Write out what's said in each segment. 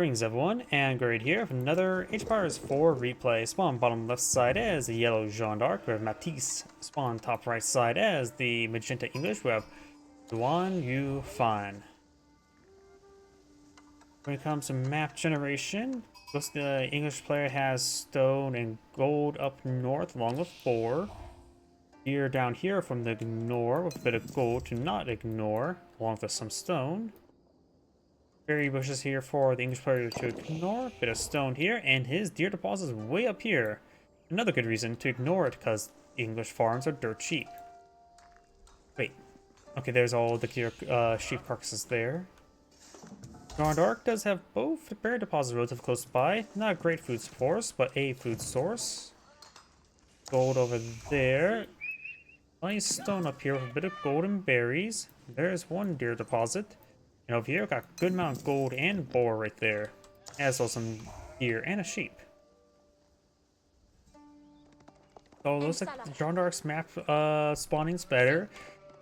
Greetings everyone, and great here with another H-Powers 4 replay. Spawn bottom left side as the yellow Jeanne d'Arc, we have Matiz. Spawn top right side as the magenta English, we have Duanwu. When it comes to map generation, most the English player has stone and gold up north along with 4. Here down here from the ignore with a bit of gold to not ignore, along with some stone. Berry bushes here for the English player to ignore. Bit of stone here, and his deer deposit is way up here. Another good reason to ignore it, because English farms are dirt cheap. Wait. Okay, there's all the deer, sheep carcasses there. Jeanne d'Arc does have both berry deposits relatively close by. Not a great food source, but a food source. Gold over there. Nice stone up here with a bit of golden berries. There's one deer deposit. And over here, got a good amount of gold and boar right there. As well as some deer and a sheep. So it looks like Jeanne d'Arc's map spawning's better.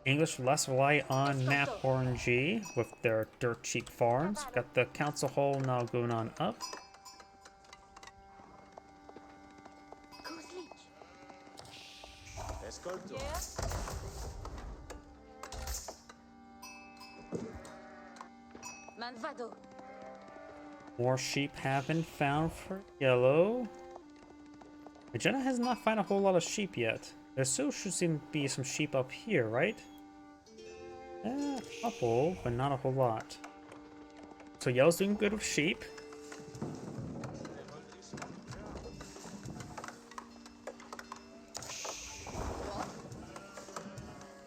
English less rely on map RNG with their dirt cheap farms. Got the council hall now going on up. More sheep have been found for yellow. Jeanne has not found a whole lot of sheep yet. There still should seem to be some sheep up here, right? A couple, but not a whole lot. So yellow's doing good with sheep.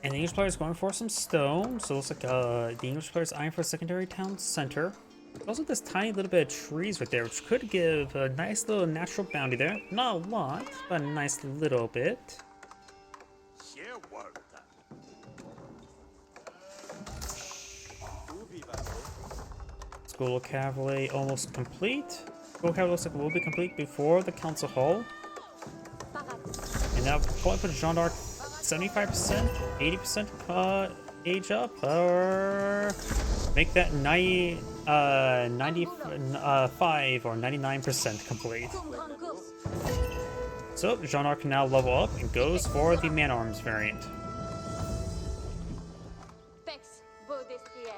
And the English player is going for some stone, so it looks like the English player is eyeing for a secondary town center. There's also this tiny little bit of trees right there, which could give a nice little natural bounty there. Not a lot, but a nice little bit. School of Cavalry almost complete. School of Cavalry looks like it will be complete before the council hall. And now point for Jeanne d'Arc 75%, 80% age up, or make that 95 or 99% complete. So Jeanne d'Arc can now level up and goes for the man-arms variant.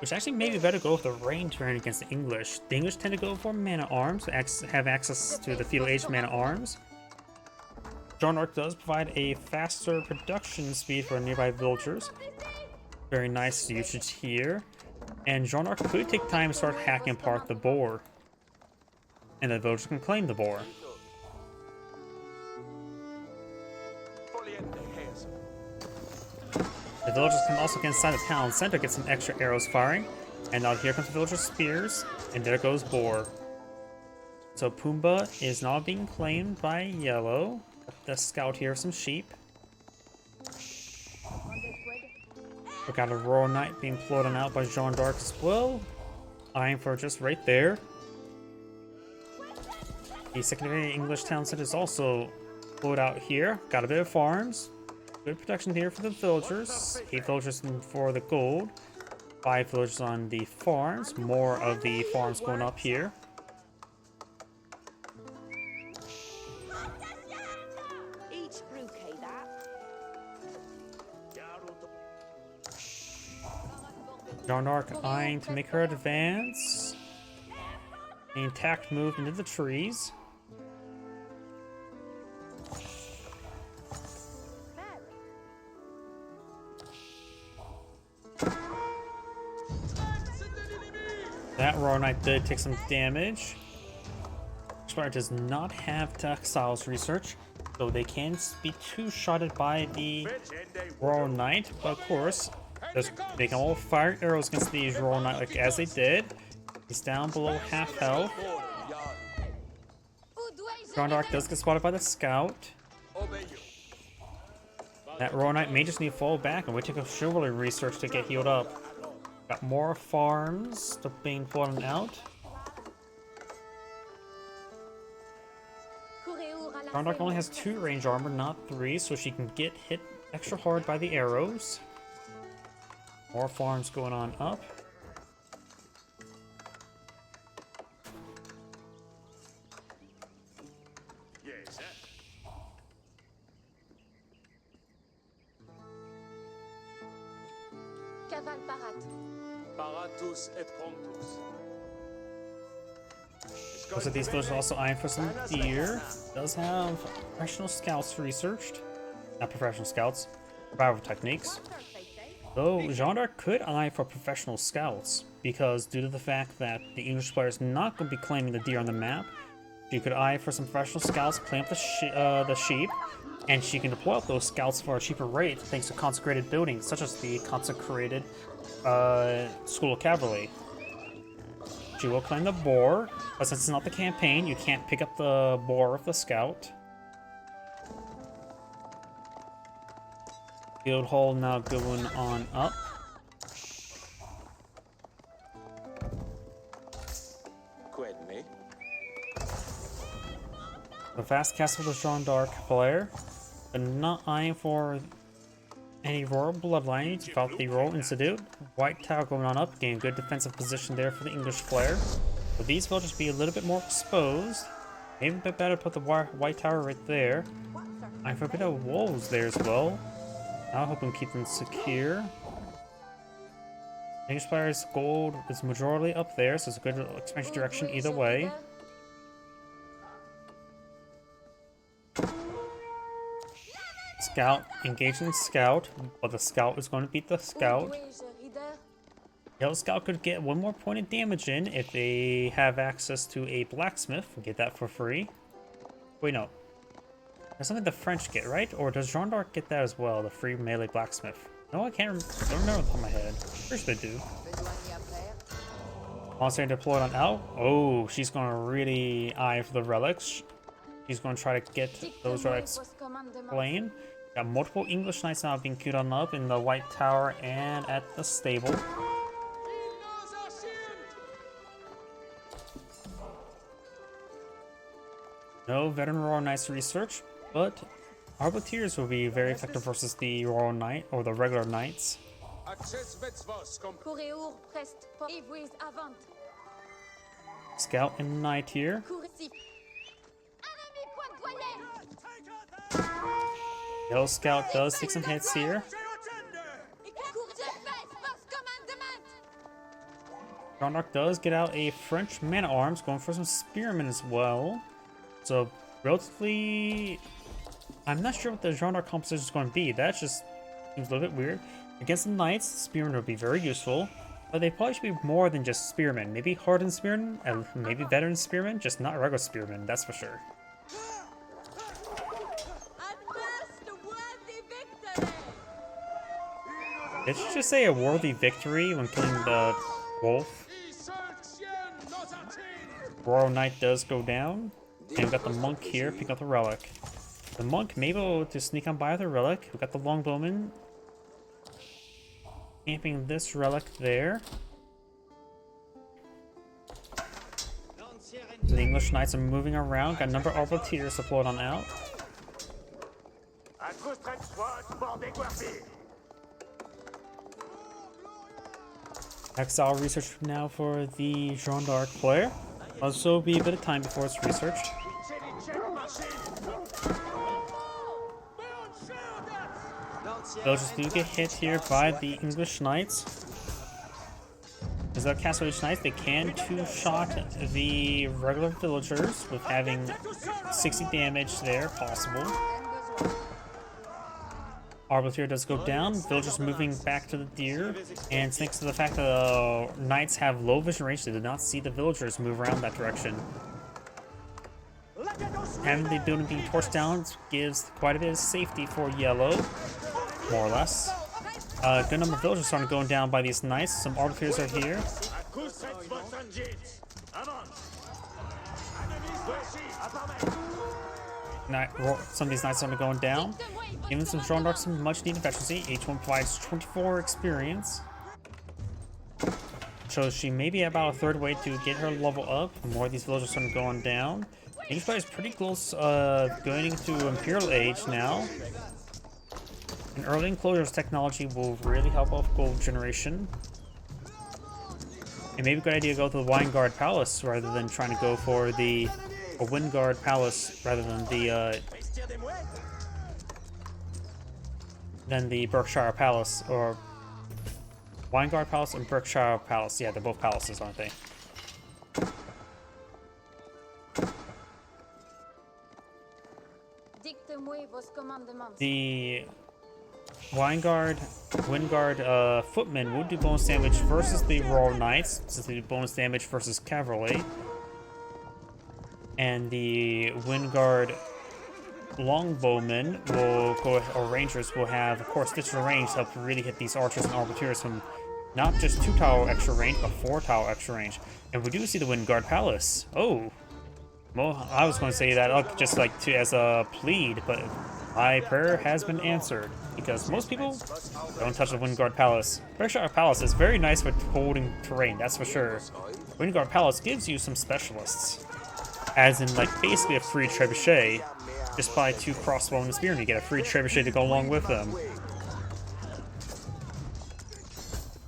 Which actually maybe better go with the range variant against the English. The English tend to go for man-at-arms, have access to the feudal age man-at-arms. Jeanne d'Arc does provide a faster production speed for nearby villagers. Very nice usage here. And Jeanne d'Arc could take time to start hacking apart the boar. And the villagers can claim the boar. The villagers can also get inside the town center, get some extra arrows firing. And now here comes the villagers' spears, and there goes boar. So Pumbaa is now being claimed by yellow. The scout here, some sheep. We got a Royal Knight being floated out by Jeanne d'Arc as well. Eyeing for just right there. The secondary English town center is also floated out here. Got a bit of farms. Good protection here for the villagers. 8 villagers for the gold. 5 villagers on the farms. More of the farms going up here. Jeanne d'Arc eyeing to make her advance. An intact move into the trees. That Royal Knight did take some damage. Spire does not have textiles research, so they can be two-shotted by the Royal Knight, but of course, they can all fire arrows against the Royal Knight like as they did. He's down below half health. Jeanne d'Arc does get spotted by the scout. That Royal Knight may just need to fall back and wait to take a chivalry research to get healed up. Got more farms being flooded out. Jeanne d'Arc only has 2 range armor, not 3, so she can get hit extra hard by the arrows. More farms going on up. Caval parat. Paratus et promptus. Most of these villages are also eyeing for some deer. Does have professional scouts researched. Not professional scouts, survival techniques. Though Jeanne d'Arc could eye for professional scouts, because due to the fact that the English player is not going to be claiming the deer on the map, she could eye for some professional scouts, claim up the sheep, and she can deploy up those scouts for a cheaper rate thanks to consecrated buildings, such as the consecrated School of Cavalry. She will claim the boar, but since it's not the campaign, you can't pick up the boar with the scout. Guild Hall now going on up. The Vast Castle of Jeanne d'Arc player, but not eyeing for any royal bloodlines without the Royal Institute. White Tower going on up, getting a good defensive position there for the English player. But these will just be a little bit more exposed. Maybe a bit better to put the White Tower right there. I for a bit of wolves there as well. I hope we can keep them secure. English player's gold is majority up there, so it's a good expansion direction either way. Scout, engaging Scout, but the Scout is going to beat the Scout. Yellow Scout could get one more point of damage in if they have access to a blacksmith. Get that for free. Wait, no. That's something the French get, right? Or does Jeanne d'Arc get that as well, the free melee blacksmith? No, I can't I don't remember off the top of my head. First they do. Monster deployed on out. Oh, she's going to really eye for the relics. She's going to try to get those relics playing. Got multiple English knights now being queued on up in the White Tower and at the stable. No veteran Royal Knights research, but Arbiteers will be very effective versus the Royal Knight or the regular Knights. Scout and Knight here. Yellow Scout does take some hits here. Jeanne d'Arc does get out a French man-at-arms, going for some spearmen as well. So, relatively... I'm not sure what the Jeanne d'Arc composition is going to be. That just seems a little bit weird. Against the Knights, spearmen would be very useful. But they probably should be more than just spearmen. Maybe hardened spearmen, and maybe veteran spearmen, just not regular spearmen, that's for sure. Did you just say a worthy victory when killing the wolf? Royal Knight does go down. And we've got the monk here, pick up the relic. The monk may be able to sneak on by the relic. We've got the longbowman camping this relic there. The English Knights are moving around. Got a number of Arbiteers deployed on out. Exile research now for the Jeanne d'Arc player. Also be a bit of time before it's researched. Villagers do get hit here by the English Knights. As the Castle Knights, they can two-shot the regular villagers with having 60 damage there possible. Arbiter does go down, villagers moving back to the deer, and thanks to the fact that the knights have low vision range, they did not see the villagers move around that direction. Having the building being torched down gives quite a bit of safety for yellow, more or less. A good number of villagers starting going down by these knights. Some arbiters are here. Some of these knights are going down. Giving some Jeanne d'Arc some much needed efficiency. Each one provides 24 experience. Shows she may be about a third way to get her level up. More of these villagers are going down. English player is pretty close going into Imperial Age now. And early enclosures technology will really help out gold generation. And maybe a good idea to go to the Wine Guard Palace rather than trying to go for the a Wingard Palace rather than the Berkshire Palace, or Winegard Palace and Berkshire Palace. Yeah, they're both palaces, aren't they? Dicte-moi vos commandements. The Wingard footmen will do bonus damage versus the Royal Knights, since they do bonus damage versus cavalry. And the Wingard longbowmen will go, or rangers will have, of course, additional range to help really hit these archers and arbiters from not just 2 tile extra range, but 4 tile extra range. And we do see the Wingard Palace. Oh, well, I was going to say that up just like as a plead, but my prayer has been answered, because most people don't touch the Wingard Palace. Berkshire Palace is very nice for holding terrain, that's for sure. Wingard Palace gives you some specialists, as in like basically a free trebuchet. Just buy 2 crossbow and a spear and you get a free trebuchet to go along with them.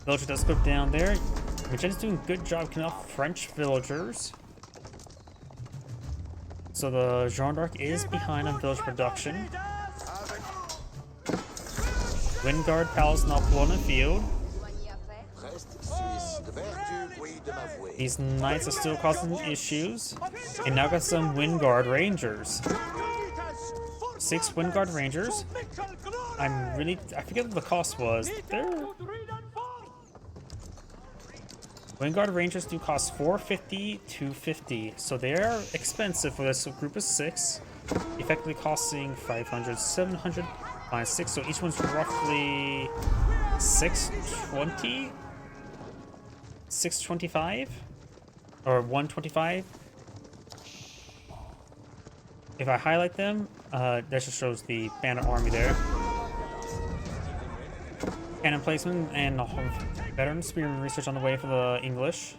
Villager does go down there. Jeanne's doing a good job killing off French villagers. So the Jeanne d'Arc is behind on village production. Wingard Palace not blown in field. These knights are still causing issues. And now got some Wingard Rangers. 6 Wingard Rangers. I forget what the cost was. Wingard Rangers do cost 450 to 50, so they are expensive for this group of 6, effectively costing 500, 700, minus 6, so each one's roughly 620, 625, or 125. If I highlight them, that just shows the bandit army there. Cannon placement and veteran spearman research on the way for the English.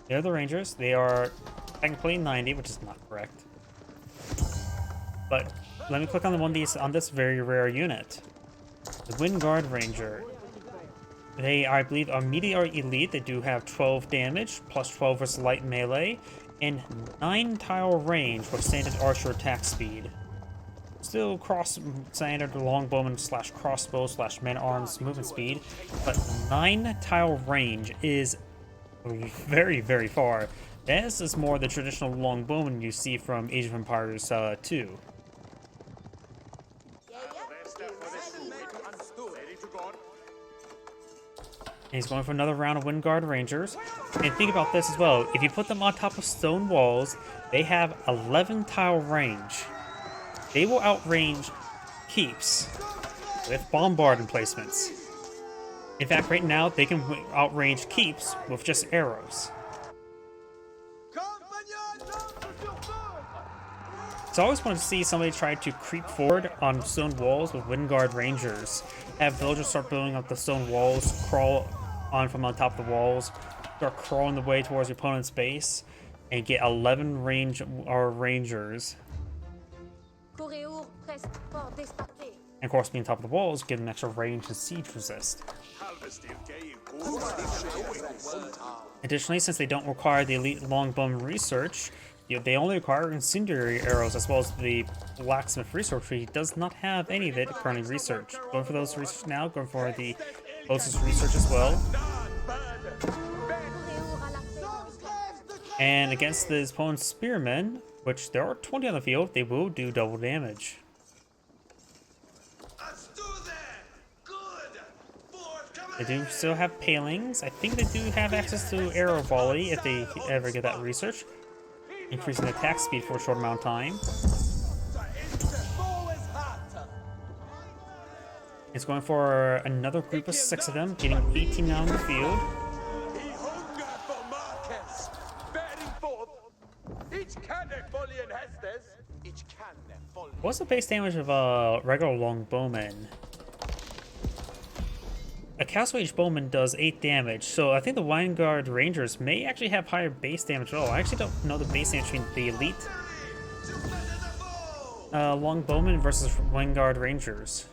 They're the Rangers. They are technically 90, which is not correct. But let me click on on this very rare unit. The Wingard Ranger. They, I believe, are meteor elite. They do have 12 damage, plus 12 versus light melee, and 9 tile range with standard archer attack speed. Still standard longbowman slash crossbow slash man-at-arms movement speed, but 9 tile range is very, very far. This is more the traditional longbowman you see from Age of Empires 2. And he's going for another round of Wingard Rangers. And think about this as well. If you put them on top of stone walls, they have 11 tile range. They will outrange keeps with bombard emplacements. In fact, right now, they can outrange keeps with just arrows. So I always want to see somebody try to creep forward on stone walls with Wingard Rangers. Have villagers start building up the stone walls, crawl on from on top of the walls, start crawling the way towards your opponent's base, and get 11 rangers. And of course, being on top of the walls, get an extra range and siege resist. Additionally, since they don't require the elite longbowman research, they only require incendiary arrows, as well as the blacksmith research. He does not have any of it currently researched. Going for those research now, going for the closest research as well. And against his opponent's spearmen, which there are 20 on the field, they will do double damage. They do still have palings. I think they do have access to arrow volley if they ever get that research, increasing attack speed for a short amount of time. It's going for another group of 6 of them, getting 18 now on the field. What's the base damage of a regular longbowman? A Castle Age bowman does 8 damage, so I think the Wingard Rangers may actually have higher base damage at all. I actually don't know the base damage between the elite longbowman versus Wingard Rangers.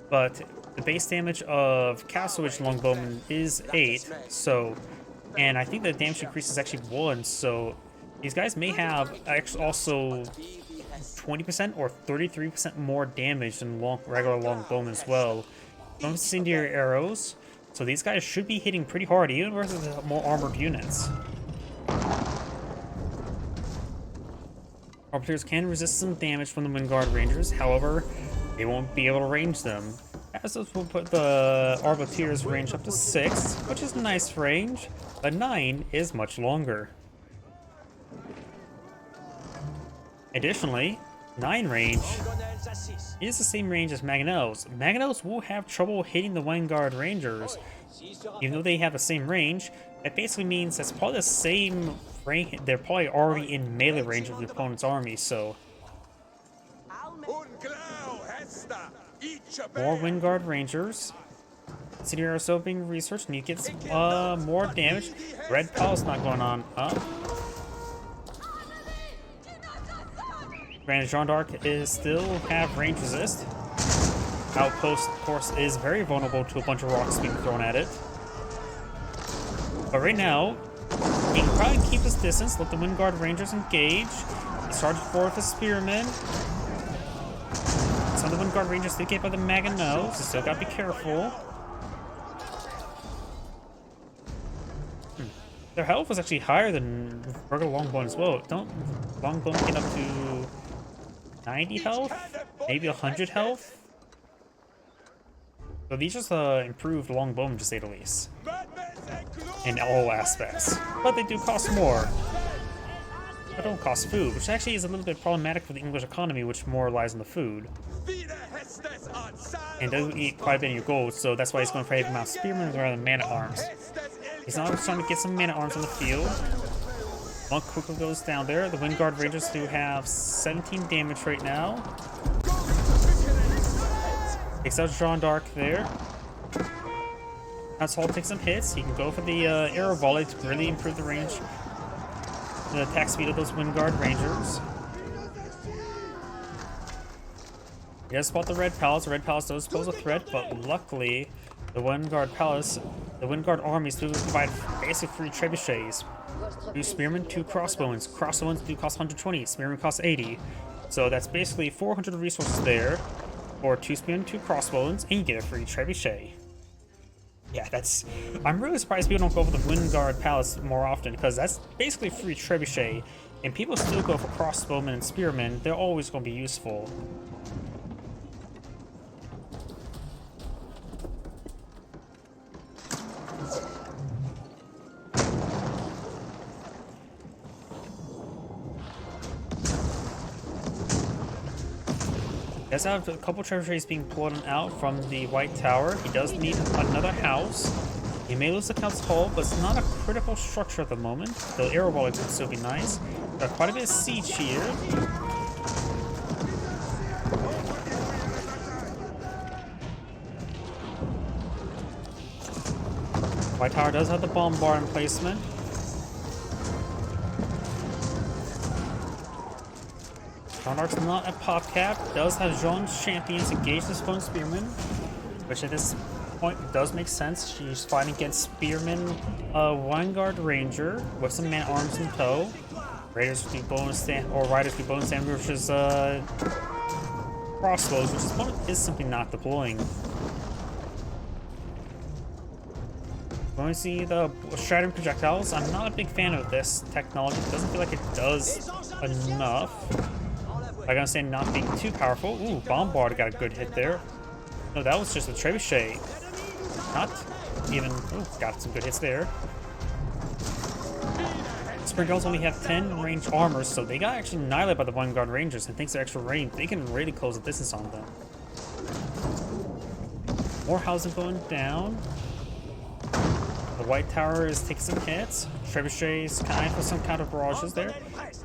But the base damage of Castle Age longbowman is 8, so and I think the damage increase is actually 1, so these guys may have actually also 20% or 33% more damage than regular longbowmen as well. Don't send your arrows, so these guys should be hitting pretty hard, even versus the more armored units. Arbiters can resist some damage from the Windguard Rangers, however, they won't be able to range them. As this will put the Arbiters range up to 6, which is a nice range, but 9 is much longer. Additionally, 9 range is the same range as Mangonels. Mangonels will have trouble hitting the Vanguard Rangers, even though they have the same range. That basically means that's probably the same range. They're probably already in melee range of the opponent's army, so more Windguard Rangers. City are still being researched, and you get some, more damage. Red Palace not going on up. Granted, Jeanne d'Arc is still have range resist. Outpost, of course, is very vulnerable to a bunch of rocks being thrown at it. But right now, he can probably keep his distance, let the Windguard Rangers engage. He charges forward with the Spearmen. Some of the Windguard Rangers did get by the Mangonels, so still gotta be careful. Their health was actually higher than regular Longbone as well. Don't Longbone get up to 90 health? Maybe 100 health? So these just improved Longbone, to say the least. In all aspects. But they do cost more. But don't cost food, which actually is a little bit problematic for the English economy, which more relies on the food. And does eat quite a bit of your gold, so that's why he's going for a amount of spearmen rather than man-at-arms. He's now trying to get some man-at-arms on the field. Monk quickly goes down there. The Windguard Rangers do have 17 damage right now. Takes out Jeanne d'Arc there. That's all takes some hits. He can go for the arrow volley to really improve the range, the attack speed of those Windguard Rangers. He does spot the Red Palace. The Red Palace does pose a threat, but luckily, the Windguard armies do provide basically 3 trebuchets. 2 spearmen, 2 crossbows. Crossbows do cost 120, spearmen cost 80. So that's basically 400 resources there for 2 spearmen, 2 crossbows, and you get a free trebuchet. Yeah, I'm really surprised people don't go for the Windguard Palace more often, because that's basically free trebuchet, and people still go for crossbowmen and spearmen. They're always going to be useful. He does have a couple trebuchets being pulled out from the White Tower. He does need another house. He may lose the Count's Hall, but it's not a critical structure at the moment. The arrow volley could still be nice. Got quite a bit of siege here. White Tower does have the bombard emplacement. Jeanne d'Arc's not a pop cap. Does have Jeanne's champions engage the Stone Spearman, which at this point does make sense. She's fighting against Spearman, Vanguard Ranger with some man-arms in tow. Raiders do bonus stand, or Riders do bonus stand versus crossbows, which his opponent is simply not deploying. When we see the shattering projectiles, I'm not a big fan of this technology. It doesn't feel like it does enough. Like I'm saying, not being too powerful. Ooh, Bombard got a good hit there. No, that was just a trebuchet. Not even. Ooh, got some good hits there. Spring Girls only have 10 range armors, so they got actually annihilated by the Vanguard Rangers, and thanks to extra range, they can really close the distance on them. More housing going down. The White Tower is taking some hits. Trebuchet's kind of for some counter barrages there.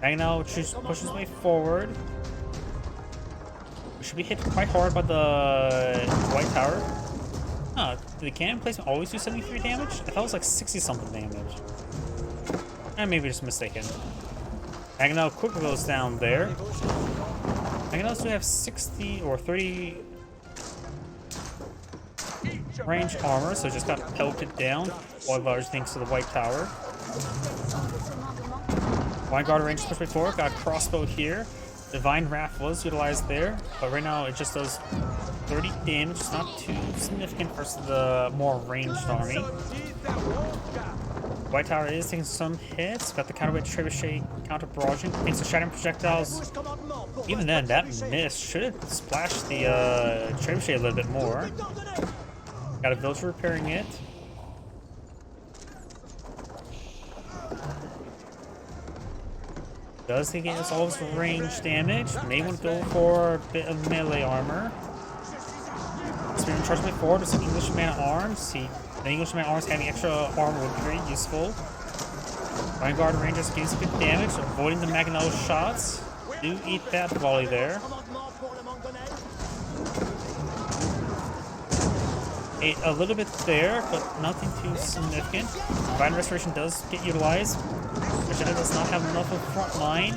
Mangonel pushes his way forward. We should be hit quite hard by the White Tower. Huh, did the cannon placement always do 73 damage? I thought it was like 60 something damage. Maybe just mistaken. Mangonel quickly goes down there. Mangonels do have 60 or 30. range armor, so just got pelted down. All large thanks to the White Tower. Vanguard Rangers pushed before, got a crossbow here. Divine Wrath was utilized there, but right now it just does 30 damage. It's not too significant versus the more ranged army. White Tower is taking some hits. Got the counterweight trebuchet counter barraging. Takes the shattering projectiles. Even then, that miss should splash the trebuchet a little bit more. Got a villager repairing it. Does he get all his range damage? May want to go for a bit of melee armor. Spearman charged by forward with some English man at arms. The English man at arms having extra armor would be very useful. Vanguard Rangers getting some good damage, avoiding the Mangonel shots. Do eat that volley there. Ate a little bit there, but nothing too significant. Divine Restoration does get utilized. Jeanne does not have enough of front line.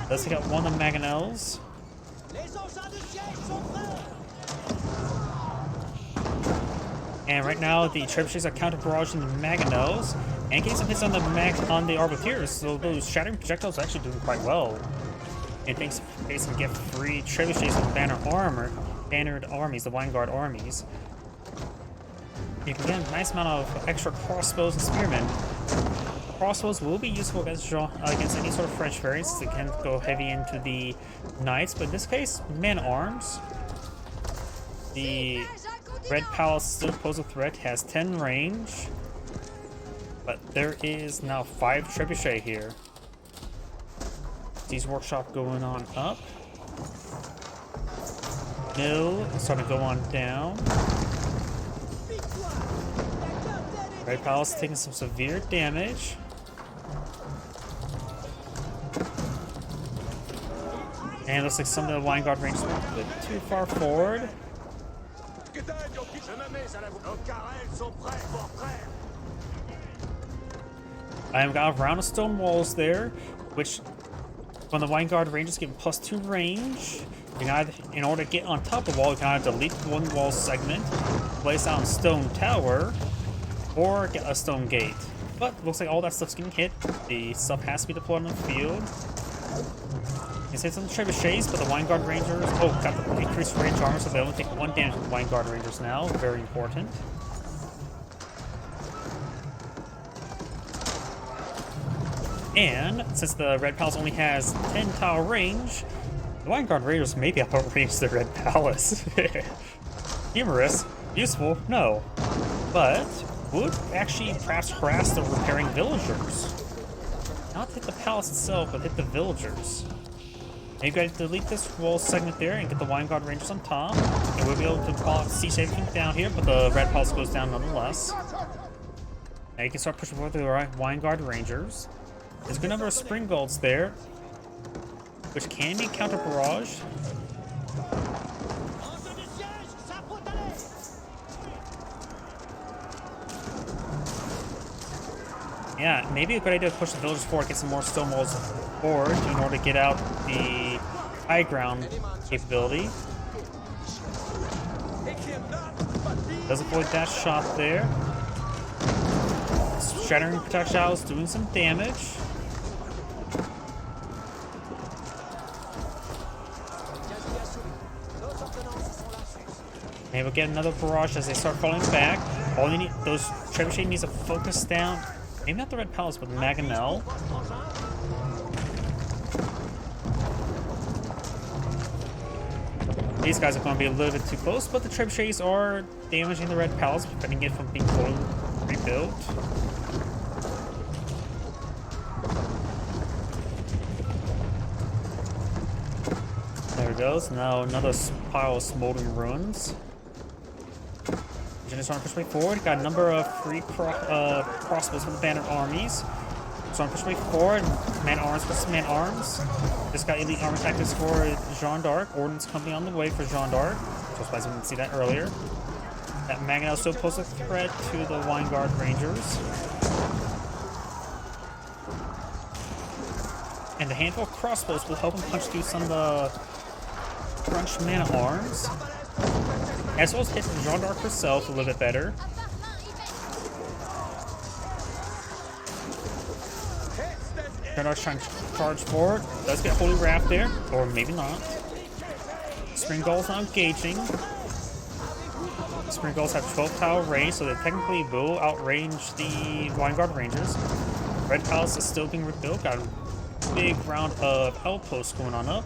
Does take out one of the Mangonels. And right now the trebuchets are counter barraging the Mangonels and getting some hits on the Arbiteers, so those shattering projectiles are actually doing quite well. And thanks to get free trebuchets with bannered armies, the Vanguard armies. You can get a nice amount of extra crossbows and spearmen. Crossbows will be useful against any sort of French variants. They can go heavy into the knights, but in this case, men-arms. The Red Palace still poses a threat, has 10 range, but there is now 5 trebuchet here. These workshop going on up. Mill starting to go on down. Red Palace taking some severe damage. And it looks like some of the Vanguard Rangers went a bit too far forward. I have got a round of stone walls there, which when the Vanguard Rangers give +2 range, you can either, in order to get on top of the wall, you can either delete one wall segment, place down a stone tower, or get a stone gate. But it looks like all that stuff's getting hit. The stuff has to be deployed on the field. It's hit some trebuchets, but the Vanguard Rangers, got the increased range armor, so they only take 1 damage from the Vanguard Rangers now. Very important. And since the Red Palace only has 10 tile range, the Vanguard Rangers maybe outrange the Red Palace. Humorous. Useful? No. But would actually perhaps harass the repairing villagers. Not hit the palace itself, but hit the villagers. Maybe I delete this wall segment there and get the Vanguard Rangers on top. And we'll be able to siege everything down here, but the Red Palace goes down nonetheless. Now you can start pushing forward the Vanguard Rangers. There's a good number of spring golds there, which can be counter barraged. Yeah, maybe a good idea to push the villagers forward, get some more stone walls forward in order to get out the high ground capability. Does avoid that shot there. Shattering projectiles doing some damage. Maybe we'll get another barrage as they start falling back. All you need, those trebuchet needs to focus down. Maybe not the Red Palace, but Mangonel. These guys are going to be a little bit too close, but the trebuchets are damaging the Red Palace, preventing it from being fully rebuilt. There it goes. Now another pile of smoldering ruins. Just want to push way forward. Got a number of free crossbows for the banner armies. So I'm pushing way forward. Man arms versus man arms. Just got elite armor tactics for Jeanne d'Arc. Ordnance company on the way for Jeanne d'Arc. So I didn't see that earlier. That Mangonel still poses a threat to the Vanguard Rangers. And the handful of crossbows will help him punch through some of the French man arms. as well as hit Jeanne d'Arc herself a little bit better. Jeanne d'Arc's trying to charge forward. Does get Holy Wrath there, or maybe not. Spring Gulls not engaging. Spring Gulls have 12 tile range, so they technically will outrange the Vanguard Rangers. Red Palace is still being rebuilt. Got a big round of outposts going on up.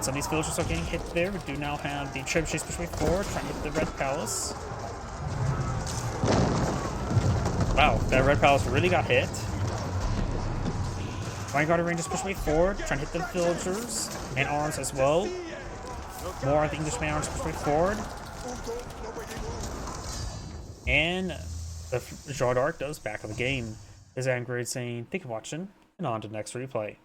Some of these villagers are getting hit there. We do now have the trebuchets pushing forward, trying to hit the Red Palace. Wow, that Red Palace really got hit. Vanguard Rangers push way forward, trying to hit the villagers. Man arms as well. More of the English man arms push way forward. And the Jeanne d'Arc does back of the game. This is Angry saying, thank you for watching, and on to the next replay.